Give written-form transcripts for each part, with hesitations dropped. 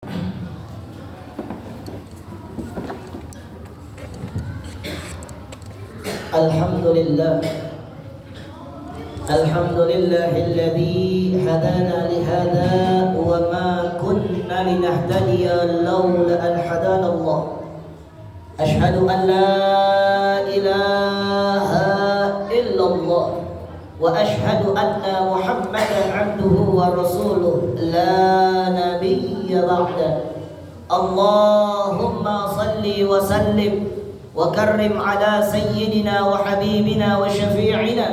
Alhamdulillah alladzi hadana lihada wa ma kunna linahtadiya laula an hadana Allah. Ashhadu an la ilaha illallah wa ashhadu anna Muhammadan abduhu wa rasuluh la nabiyya ba'da. Allahumma salli wa sallim وكرم على سيدنا وحبيبنا وشفيعنا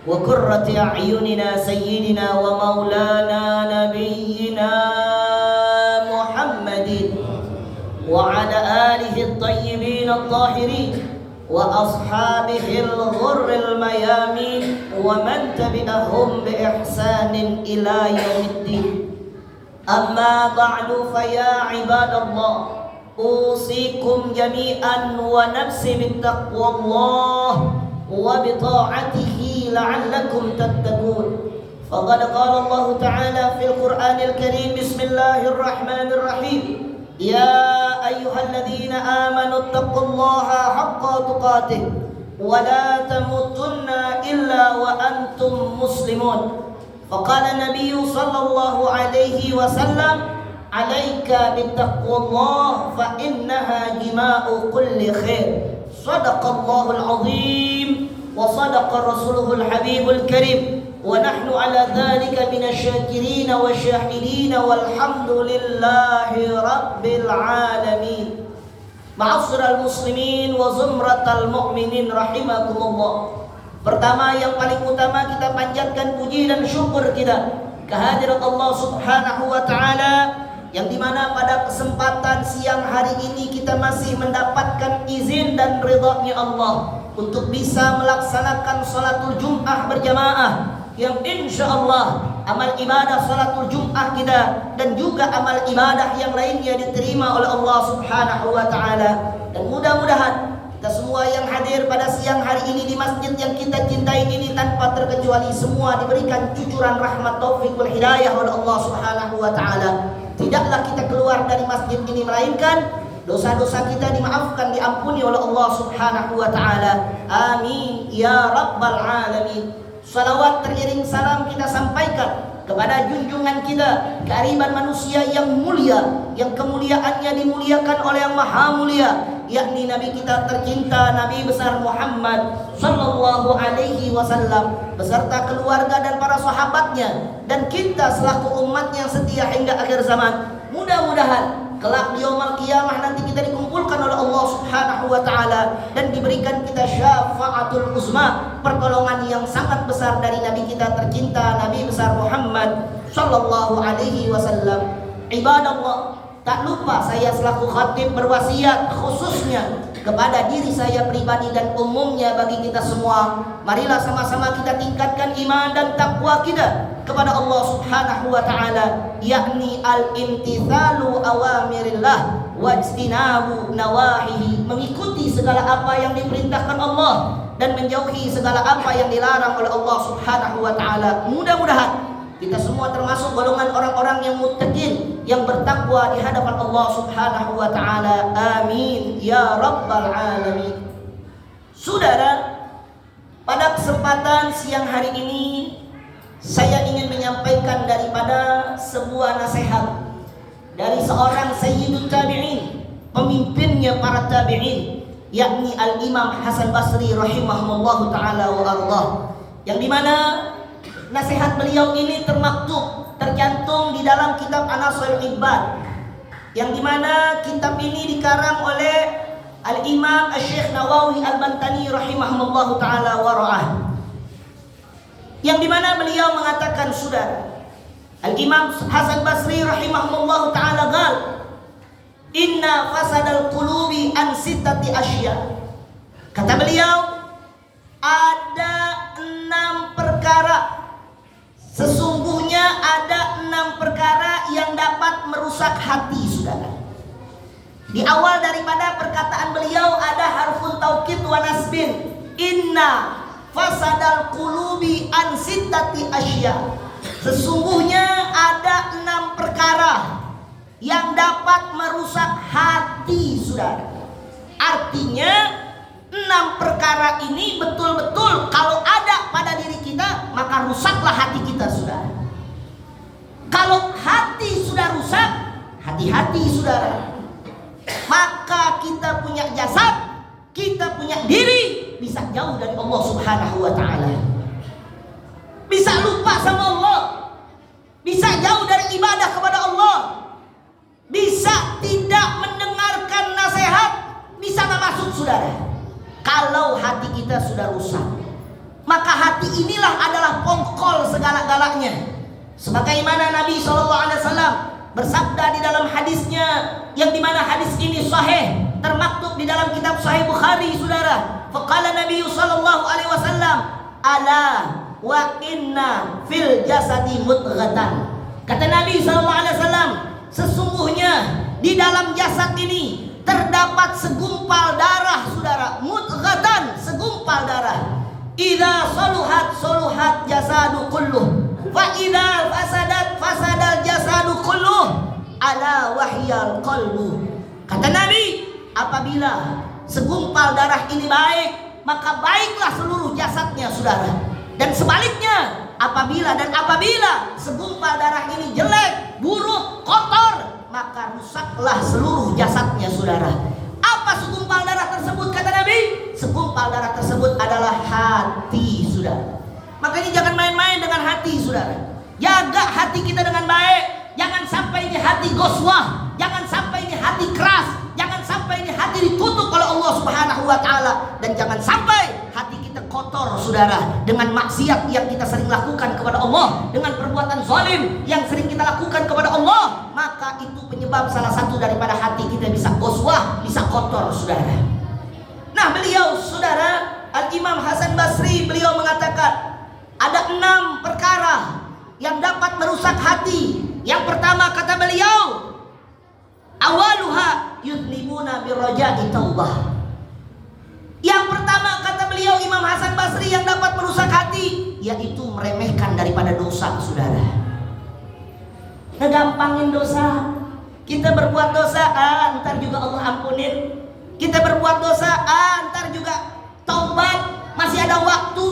وقرة أعيننا سيدنا ومولانا نبينا محمد وعلى آله الطيبين الطاهرين وأصحابه الغر الميامين ومن تبعهم بإحسان إلى يوم الدين. أما بعد فيا عباد الله، أوصيكم جميعا ونفسي بتقوى الله وبطاعته لعلكم تتقون. فقد قال الله تعالى في القرآن الكريم: بسم الله الرحمن الرحيم، يا أيها الذين آمنوا اتقوا الله حق تقاته ولا تموتن إلا وأنتم مسلمون. فقال النبي صلى الله عليه وسلم: عليك بتقوى الله فإنها جماع كل خير. صدق الله العظيم وصدق رسوله الحبيب الكريم، ونحن على ذلك من الشاكرين والشاهدين والحمد لله رب العالمين. معاشر المسلمين وزمرة المؤمنين رحمكم الله. Pertama, yang paling utama, kita panjatkan puji dan syukur kita kehadirat Allah Subhanahu wa taala, yang dimana pada kesempatan siang hari ini kita masih mendapatkan izin dan ridha-Nya Allah untuk bisa melaksanakan salatul Jum'ah berjamaah, yang insya Allah amal ibadah salatul Jum'ah kita dan juga amal ibadah yang lainnya diterima oleh Allah Subhanahu wa taala. Dan mudah-mudahan kita semua yang hadir pada siang hari ini di masjid yang kita cintai ini tanpa terkecuali semua diberikan cucuran rahmat taufik wal hidayah oleh Allah Subhanahu wa taala. Tidaklah kita keluar dari masjid ini melainkan dosa-dosa kita dimaafkan, diampuni oleh Allah Subhanahu wa taala. Amin ya rabbal alamin. Salawat teriring salam kita sampaikan kepada junjungan kita, keariban manusia yang mulia, yang kemuliaannya dimuliakan oleh yang maha mulia, yakni Nabi kita tercinta, Nabi besar Muhammad sallallahu alaihi wasallam beserta keluarga dan para sahabatnya, dan kita selaku umat yang setia hingga akhir zaman. Mudah-mudahan kelak di yaumul qiyamah nanti kita dikumpulkan oleh Allah Subhanahu wa taala dan diberikan kita syafaatul uzma, pertolongan yang sangat besar dari Nabi kita tercinta, Nabi besar Muhammad sallallahu alaihi wasallam. Ibadallah, tak lupa saya selaku khatib berwasiat khususnya kepada diri saya pribadi dan umumnya bagi kita semua. Marilah sama-sama kita tingkatkan iman dan takwa kita kepada Allah Subhanahu wa taala, yakni al-imtithalu awamirillah wa ijtinabu nawahihi, mengikuti segala apa yang diperintahkan Allah dan menjauhi segala apa yang dilarang oleh Allah Subhanahu wa taala. Mudah-mudahan kita semua termasuk golongan orang-orang yang muttaqin, yang bertakwa di hadapan Allah Subhanahu wa taala. Amin ya rabbal alamin. Saudara, pada kesempatan siang hari ini saya ingin menyampaikan daripada sebuah nasihat dari seorang sayyidut tabi'in, pemimpinnya para tabi'in, yakni Al-Imam Hasan Basri rahimahullahu taala wa ardah, yang dimana nasihat beliau ini termaktub, tercantum di dalam kitab Anasul Ibad, yang dimana kitab ini dikarang oleh Al-Imam Syekh Nawawi Al-Bantani rahimahullahu ta'ala wa ra'ah, yang dimana beliau mengatakan, saudara, Al-Imam Hasan Basri rahimahullahu ta'ala qal: inna fasadal qulubi an sittati asya. Kata beliau, ada 6 perkara, sesungguhnya ada 6 perkara yang dapat merusak hati, saudara. Di awal daripada perkataan beliau ada harfun taukid wa nasbin. Inna fasadal qulubi an sittati asya. Sesungguhnya ada 6 perkara yang dapat merusak hati saudara. Artinya 6 perkara ini betul-betul kalau ada pada diri kita, maka rusaklah hati kita saudara. Kalau hati sudah rusak, hati-hati saudara, maka kita punya jasad, kita punya diri bisa jauh dari Allah Subhanahu wa ta'ala, bisa lupa sama Allah, bisa jauh dari ibadah kepada Allah, bisa tidak mendengarkan nasihat, bisa nggak masuk saudara. Kalau hati kita sudah rusak, maka hati inilah adalah pongkol segala-galanya. Sebagaimana Nabi SAW bersabda di dalam hadisnya, yang dimana hadis ini sahih, termaktub di dalam kitab Sahih Bukhari saudara. Faqala Nabi SAW, ala wa inna fil jasadi mudghatan. Kata Nabi SAW, sesungguhnya di dalam jasad ini terdapat segumpal darah saudara, mudghatan, segumpal darah. Idza saluhat jasadu kulluh, wa idza fasadal jasadu kulluh, ala wahyal qalbu. Kata Nabi, apabila segumpal darah ini baik, maka baiklah seluruh jasadnya saudara. Dan sebaliknya, apabila segumpal darah ini jelek, buruk, kotor, maka rusaklah seluruh jasadnya saudara. Apa segumpal darah tersebut kata Nabi? Segumpal darah tersebut adalah hati saudara. Makanya jangan main-main dengan hati saudara. Jaga hati kita dengan baik. Jangan sampai ini hati goswah, jangan sampai ini hati keras, jangan sampai ini hati ditutup oleh Allah Subhanahu wa ta'ala, dan jangan sampai hati kita kotor saudara dengan maksiat yang kita sering lakukan kepada Allah, dengan perbuatan zalim yang sering kita lakukan kepada Allah. Maka itu penyebab salah satu daripada hati kita bisa goswah, bisa kotor saudara. Nah, beliau saudara Al-Imam Hasan Basri, beliau mengatakan ada 6 perkara yang dapat merusak hati. Yang pertama kata beliau, awaluha yudnibuna birraja'i taubah. Yang pertama kata beliau Imam Hasan Basri yang dapat merusak hati, yaitu meremehkan daripada dosa saudara. Ngegampangin dosa. Kita berbuat dosa, ntar juga Allah ampunin. Kita berbuat dosa, ntar juga taubat, masih ada waktu,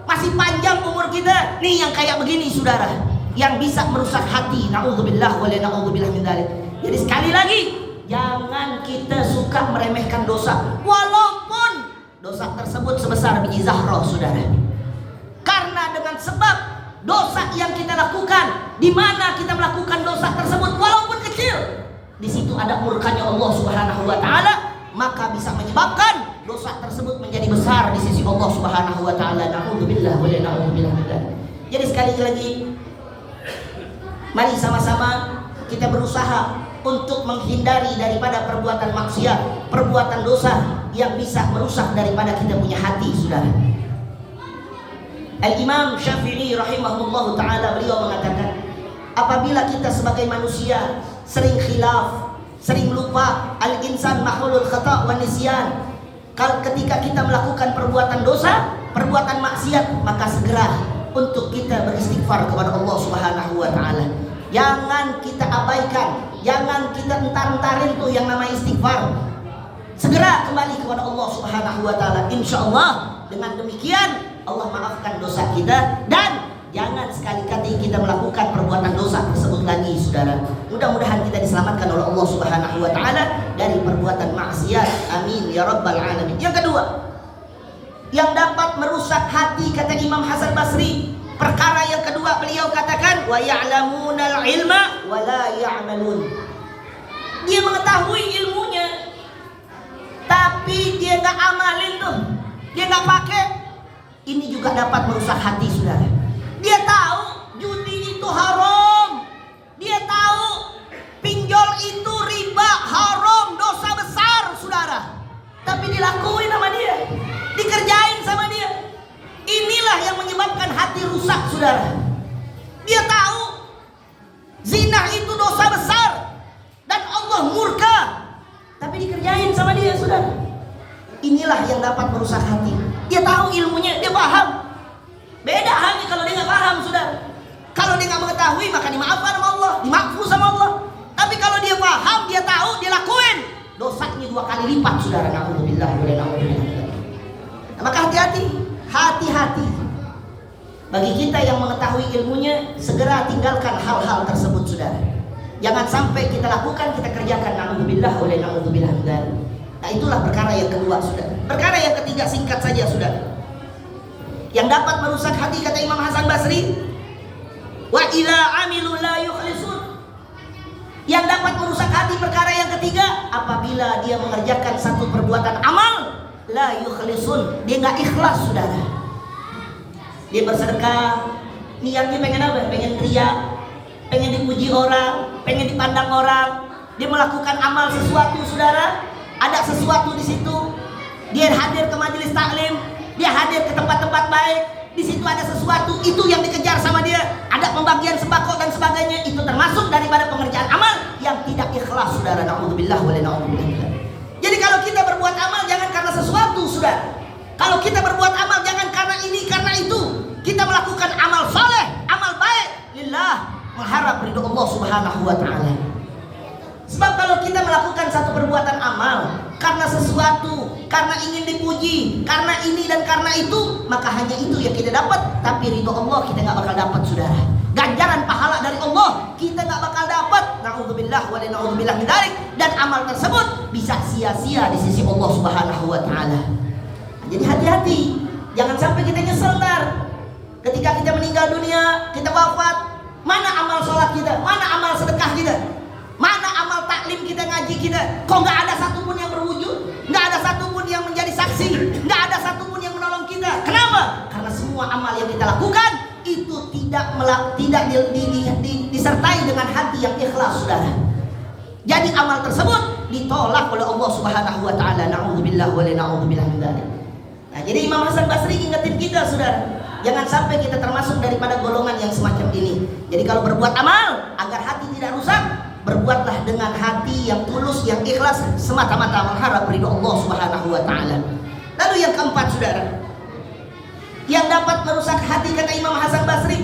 masih panjang umur kita. Nih yang kayak begini saudara, yang bisa merusak hati. Na'udzubillah wa la na'udzubillah min dzalik. Jadi sekali lagi, jangan kita suka meremehkan dosa, walaupun dosa tersebut sebesar biji zahra saudara. Karena dengan sebab dosa yang kita lakukan, di mana kita melakukan dosa tersebut walaupun kecil, di situ ada murkanya Allah Subhanahu wa ta'ala, maka bisa menyebabkan dosa tersebut menjadi besar di sisi Allah Subhanahu wa ta'ala. Na'udzubillah wa la na'udzubillah min dzalik. Jadi sekali lagi, mari sama-sama kita berusaha untuk menghindari daripada perbuatan maksiat, perbuatan dosa yang bisa merusak daripada kita punya hati saudara. Al-Imam Syafi'i rahimahullah ta'ala, beliau mengatakan, apabila kita sebagai manusia sering khilaf, sering lupa, al-insan mahulul khata' wa nisyan, ketika kita melakukan perbuatan dosa, perbuatan maksiat, maka segera untuk kita beristighfar kepada Allah Subhanahu wa ta'ala. Jangan kita abaikan, jangan kita entar-entarin tuh yang namanya istighfar. Segera kembali kepada Allah Subhanahu wa ta'ala. Insyaallah dengan demikian Allah maafkan dosa kita, dan jangan sekali-kali kita melakukan perbuatan dosa tersebut lagi saudara. Mudah-mudahan kita diselamatkan oleh Allah Subhanahu wa ta'ala dari perbuatan maksiat. Amin ya rabbal alamin. Yang kedua, yang dapat merusak hati kata Imam Hasan Basri, perkara yang kedua beliau katakan, wa ya'lamunal ilma wa la ya'malun. Dia mengetahui ilmunya, tapi dia gak amalin tuh, dia gak pakai. Ini juga dapat merusak hati saudara. Dia tahu judi itu haram, dia tahu pinjol itu riba haram, dosa besar saudara, tapi dilakuin sama dia, dikerjain sama dia. Inilah yang menyebabkan hati rusak saudara. Dia tahu zina itu dosa besar dan Allah murka, tapi dikerjain sama dia saudara. Inilah yang dapat merusak hati. Dia tahu ilmunya, dia paham. Beda halnya kalau dia nggak paham saudara. Kalau dia nggak mengetahui, maka dimaafkan sama Allah, dimaafkan sama Allah. Tapi Tapi kalau dia paham, dia tahu, dia lakuin, dosanya 2 kali lipat, saudara. Na'udzubillah wa na'udzubillah. Maka hati-hati bagi kita yang mengetahui ilmunya, segera tinggalkan hal-hal tersebut, saudara. Jangan sampai kita lakukan, kita kerjakan. Na'udzubillah wa na'udzubillah. Nah, itulah perkara yang kedua, saudara. Perkara yang ketiga, singkat saja, saudara, yang dapat merusak hati, kata Imam Hasan Basri, wa idza amilu la yukhlisun. Yang dapat merusak hati, perkara yang ketiga, apabila dia mengerjakan satu perbuatan amal, la yukhlisun, dia nggak ikhlas, saudara. Dia bersedekah, niatnya pengen apa? Pengen riya, pengen dipuji orang, pengen dipandang orang. Dia melakukan amal sesuatu, saudara, ada sesuatu di situ. Dia hadir ke majelis taklim, dia hadir ke tempat-tempat baik, di situ ada sesuatu, itu yang dikejar sama dia. Ada pembagian sembako dan sebagainya, itu termasuk daripada pengerjaan amal yang tidak ikhlas, saudara. Na'udzubillah wa na'udzubillah. Jadi kalau kita berbuat amal, jangan karena sesuatu, saudara. Kalau kita berbuat amal, jangan karena ini, karena itu. Kita melakukan amal soleh, amal baik, lillah, mengharap ridho Allah Subhanahu wa ta'ala. Sebab kalau kita melakukan satu perbuatan amal karena sesuatu, karena ingin dipuji, karena ini dan karena itu, maka hanya itu yang kita dapat. Tapi ridho Allah kita nggak bakal dapat, saudara. Ganjaran pahala dari Allah kita nggak bakal dapat. Na'udzubillah wa na'udzubillah min dzalik. Dan amal tersebut bisa sia-sia di sisi Allah Subhanahu wa ta'ala. Jadi hati-hati, jangan sampai kita nyesel ntar ketika kita meninggal dunia, kita wafat. Mana amal sholat kita, mana amal sedekah kita, mana amal taklim kita, ngaji kita? Kok nggak ada satupun yang berwujud, nggak ada satupun yang menjadi saksi, nggak ada satupun yang menolong kita. Kenapa? Karena semua amal yang kita lakukan itu tidak disertai dengan hati yang ikhlas, saudara. Jadi amal tersebut ditolak oleh Allah Subhanahu wa ta'ala. Na'udzubillah wa na'udzubillah min dzalik. Nah, jadi Imam Hasan Basri ingetin kita, saudara, jangan sampai kita termasuk daripada golongan yang semacam ini. Jadi kalau berbuat amal agar hati tidak rusak, berbuatlah dengan hati yang tulus, yang ikhlas, semata-mata mengharap ridho Allah Subhanahu wa ta'ala. Lalu yang keempat, saudara, yang dapat merusak hati, kata Imam Hasan Basri,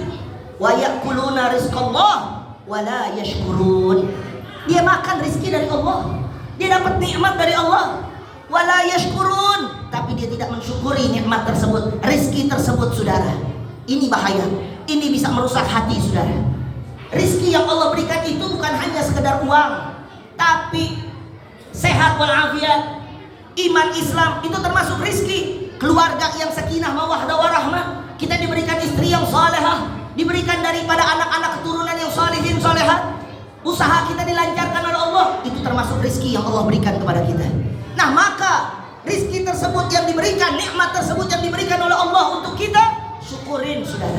wa ya'kuluna rizqallah wa la yashkurun. Dia makan rizki dari Allah, dia dapat nikmat dari Allah, wa la yashkurun, tapi dia tidak mensyukuri nikmat tersebut, rizki tersebut, saudara. Ini bahaya, ini bisa merusak hati, saudara. Rizki yang Allah berikan itu bukan hanya sekedar uang, tapi sehat walafiat, iman Islam, itu termasuk rizki. Keluarga yang sakinah mawaddah warahmah, kita diberikan istri yang salehah, diberikan daripada anak-anak keturunan yang salihin salehah, usaha kita dilancarkan oleh Allah, itu termasuk rizki yang Allah berikan kepada kita. Nah, maka rizki tersebut yang diberikan, nikmat tersebut yang diberikan oleh Allah untuk kita, syukurin, saudara.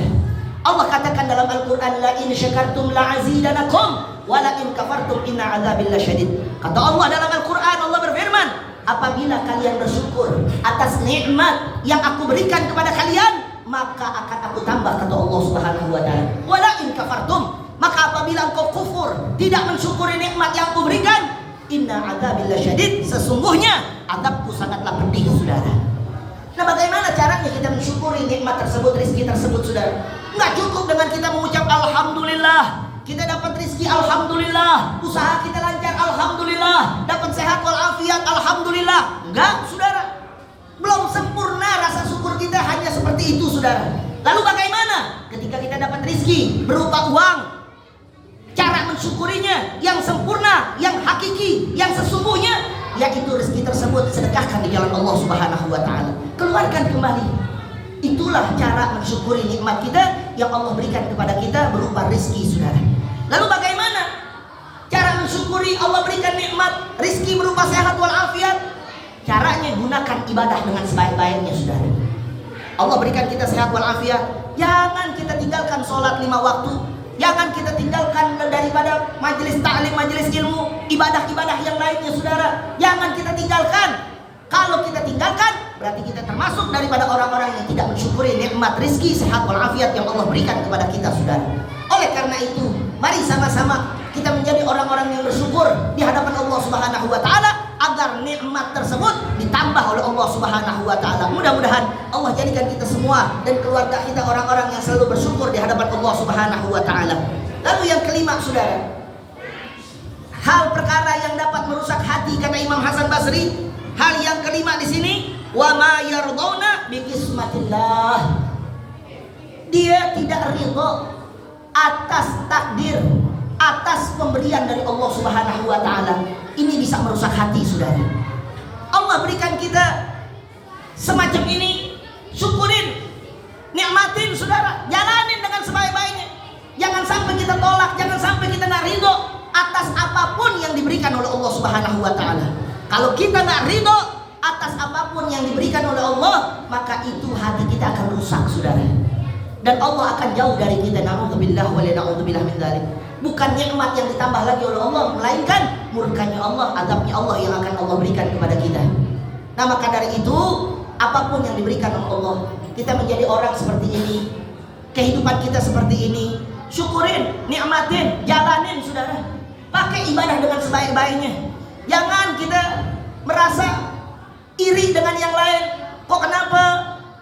Allah katakan dalam Al-Quran, la in syakartum la azidanakum wa la in kafartum inna adzabil lasyadid. Kata Allah dalam Al-Quran, Allah berfirman, apabila kalian bersyukur atas nikmat yang aku berikan kepada kalian, maka akan aku tambah, kata Allah Subhanahu wa ta'ala. Wa la in kafartum, maka apabila engkau kufur, tidak mensyukuri nikmat yang aku berikan, inna adzabil lasyadid, sesungguhnya azabku sangatlah pedih, saudara. Nah, bagaimana caranya kita mensyukuri nikmat tersebut, rizki tersebut, saudara? Nggak cukup dengan kita mengucap alhamdulillah, kita dapat rizki alhamdulillah, usaha kita lancar alhamdulillah, dapat sehat walafiat alhamdulillah. Enggak, saudara, belum sempurna rasa syukur kita hanya seperti itu, saudara. Lalu bagaimana ketika kita dapat rizki berupa uang? Cara mensyukurinya yang sempurna, yang hakiki, yang sesungguhnya, yaitu rezeki tersebut sedekahkan di jalan Allah Subhanahu wa ta'ala, keluarkan kembali. Itulah cara mensyukuri nikmat kita yang Allah berikan kepada kita berupa rezeki, saudara. Lalu bagaimana cara mensyukuri Allah berikan nikmat rezeki berupa sehat walafiat? Caranya gunakan ibadah dengan sebaik-baiknya, saudara. Allah berikan kita sehat walafiat, jangan kita tinggalkan sholat 5 waktu, jangan kita tinggalkan daripada majelis ta'lim, majelis ilmu, ibadah-ibadah yang lainnya, saudara. Jangan kita tinggalkan. Kalau kita tinggalkan, berarti kita termasuk daripada orang-orang yang tidak mensyukuri nikmat rizki, sehat walafiat yang Allah berikan kepada kita, saudara. Oleh karena itu, mari sama-sama kita menjadi orang-orang yang bersyukur di hadapan Allah Subhanahu wa ta'ala, agar nikmat tersebut ditambah oleh Allah Subhanahu wa ta'ala. Mudah-mudahan Allah jadikan kita semua dan keluarga kita orang-orang yang selalu bersyukur di hadapan Allah Subhanahu wa ta'ala. Lalu yang kelima, saudara, hal perkara yang dapat merusak hati, kata Imam Hasan Basri. Hal yang kelima di sini, wa ma yarduna bi qismatillah. Dia tidak ridho atas takdir, atas pemberian dari Allah Subhanahu wa taala. Ini bisa merusak hati, saudara. Allah berikan kita semacam ini, syukurin, nikmatin, saudara, jalanin dengan sebaik-baiknya. Jangan sampai kita tolak, jangan sampai kita nggak ridho atas apapun yang diberikan oleh Allah Subhanahu wa taala. Kalau kita nggak ridho atas apapun yang diberikan oleh Allah, maka itu hati kita akan rusak, saudara. Dan Allah akan jauh dari kita. Na'udzubillah wa la na'udzubillah min dzalik. Bukan nikmat yang ditambah lagi oleh Allah, melainkan murkanya Allah, azabnya Allah yang akan Allah berikan kepada kita. Nah, maka dari itu, apapun yang diberikan oleh Allah, kita menjadi orang seperti ini, kehidupan kita seperti ini, syukurin, nikmatin, jalanin, saudara. Pakai ibadah dengan sebaik-baiknya. Jangan kita merasa iri dengan yang lain. Kok kenapa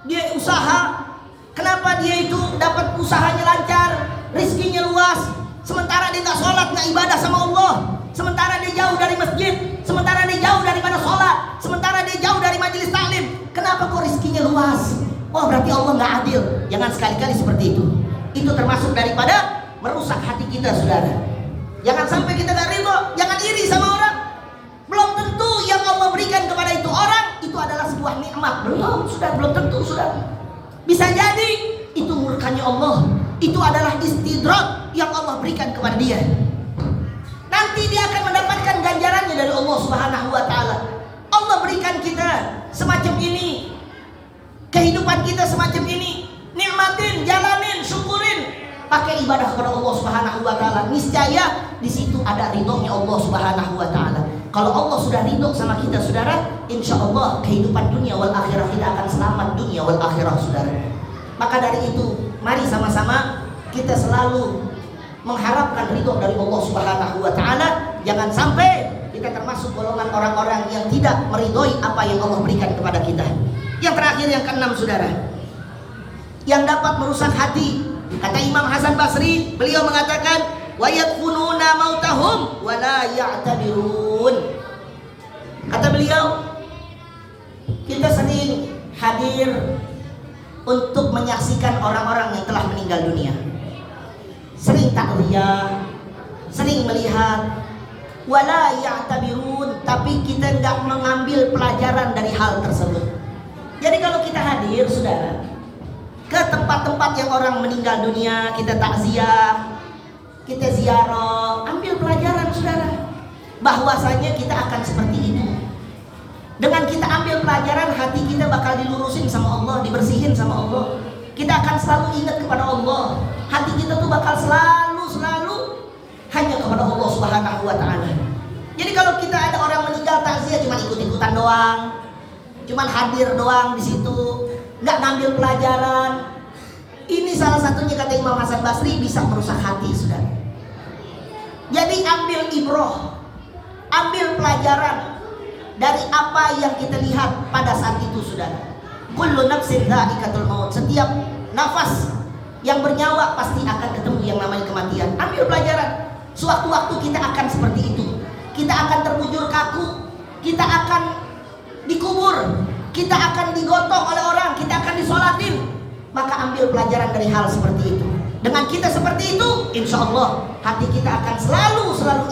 dia usaha, kenapa dia itu dapat usahanya lancar, rizkinya luas, sementara dia nggak sholat, nggak ibadah sama Allah, sementara dia jauh dari masjid, sementara dia jauh daripada sholat, sementara dia jauh dari majelis taklim. Kenapa kok rizkinya luas? Oh, berarti Allah nggak adil. Jangan sekali-kali seperti itu. Itu termasuk daripada merusak hati kita, saudara. Jangan sampai kita nggak ridho, jangan iri sama orang. Belum tentu yang Allah berikan kepada itu orang itu adalah sebuah nikmat. Belum tentu, saudara. Bisa jadi itu murkanya Allah. Itu adalah istidrak yang Allah berikan kepada dia. Nanti dia akan mendapatkan ganjarannya dari Allah Subhanahu wa taala. Allah berikan kita semacam ini, kehidupan kita semacam ini. Nikmatin, jalanin, syukurin, pakai ibadah kepada Allah Subhanahu wa taala. Niscaya di situ ada ridhonya Allah Subhanahu wa taala. Kalau Allah sudah ridho sama kita, saudara, insya Allah kehidupan dunia wal akhirah kita akan selamat dunia wal akhirah, saudara. Maka dari itu, mari sama-sama kita selalu mengharapkan ridho dari Allah Subhanahu wa taala. Jangan sampai kita termasuk golongan orang-orang yang tidak meridhoi apa yang Allah berikan kepada kita. Yang terakhir, yang keenam, saudara, yang dapat merusak hati, kata Imam Hasan Basri, beliau mengatakan, wa yadfununa mautahum wa la ya'tabirun. Kata beliau, kita sering hadir untuk menyaksikan orang-orang yang telah meninggal dunia, sering takliyah, sering melihat, wala ya'tabirun, tapi kita enggak mengambil pelajaran dari hal tersebut. Jadi kalau kita hadir, saudara, ke tempat-tempat yang orang meninggal dunia, kita takziah, kita ziarah, ambil pelajaran, saudara, bahwasanya kita akan seperti itu. Dengan kita ambil pelajaran, hati kita bakal dilurusin sama Allah, dibersihin sama Allah. Kita akan selalu ingat kepada Allah. Hati kita tuh bakal selalu hanya kepada Allah Subhanahu wa taala. Jadi kalau kita ada orang meninggal takziah, cuma ikut-ikutan doang, cuma hadir doang di situ, nggak ngambil pelajaran, ini salah satunya, kata Imam Hasan Basri, bisa merusak hati, saudara. Jadi ambil ibroh, ambil pelajaran dari apa yang kita lihat pada saat itu, saudara. Kullu nafsin dha'iqatul maut. Setiap nafas yang bernyawa pasti akan ketemu yang namanya kematian. Ambil pelajaran. Sewaktu-waktu kita akan seperti itu. Kita akan terbujur kaku, kita akan dikubur, kita akan digotong oleh orang, kita akan disolatin. Maka ambil pelajaran dari hal seperti itu. Dengan kita seperti itu, insya Allah hati kita akan selalu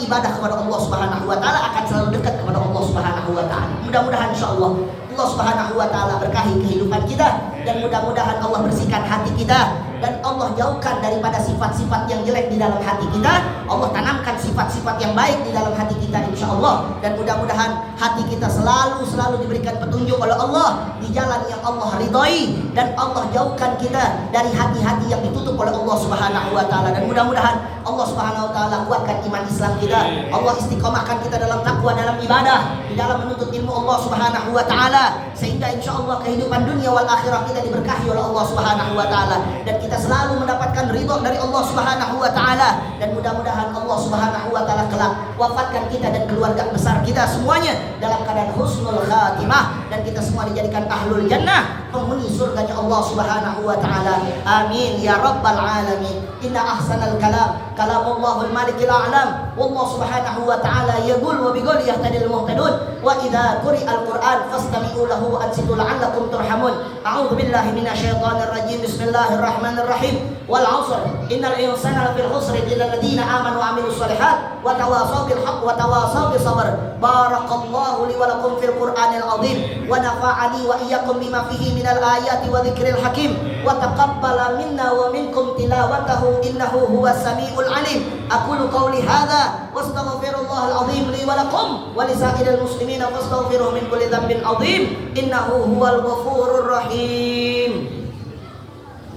ibadah kepada Allah Subhanahu wa taala, akan selalu dekat kepada Allah Subhanahu wa taala. Mudah-mudahan insya Allah Allah Subhanahu wa taala berkahi kehidupan kita, dan mudah-mudahan Allah bersihkan hati kita, dan Allah jauhkan daripada sifat-sifat yang jelek di dalam hati kita. Allah tanamkan sifat-sifat yang baik di dalam hati kita, insya Allah. Dan mudah-mudahan hati kita selalu diberikan petunjuk oleh Allah di jalan yang Allah ridhoi, dan Allah jauhkan kita dari hati-hati yang ditutup oleh Allah Subhanahu wa taala. Dan mudah-mudahan Allah Subhanahu wa taala kuatkan iman Islam kita. Allah istiqomahkan kita dalam takwa, dalam ibadah, di dalam menuntut ilmu Allah Subhanahu wa taala, sehingga insya Allah kehidupan dunia wal akhirah kita diberkahi oleh Allah Subhanahu wa taala, dan kita selalu mendapatkan ridho dari Allah Subhanahu wa taala. Dan mudah-mudahan Allah Subhanahu wa taala kelak wafatkan kita dan keluarga besar kita semuanya dalam keadaan husnul khatimah, dan kita semua dijadikan ahlul jannah, penghuni surganya Allah Subhanahu wa taala. Amin ya rabbal alamin. Inna ahsanal kalam kalamullahul malikil a'lam. Wallahu subhanahu wa ta'ala yaqul wa biqul yahtadil muhtadun wa idza quri'al Qur'an fastami'u lahu wa ansitu la'allakum turhamun. A'udzu billahi minasyaitonir rajim. Bismillahirrahmanirrahim. Wal 'asr innal insana lafil khusr illa alladziina aamanu wa 'amilus shalihat wa tawashaw bil haqq wa tawashaw bis sabr. Barakallahu li wa lakum fil Qur'anil 'azim wa nafa'ani wa iyyakum bima fihi minal ayati wa dzikril hakim wa taqabbala minna wa minkum tilawatahu innahu huwas samiul 'alim. Aqulu qawli hadza wastaghfirullahal 'azim li wa lakum wa lisairil muslimina fastaghfiruhu min kulli dhanbin 'azim innahu huwal ghafurur rahim.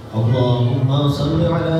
Allahumma shalli ala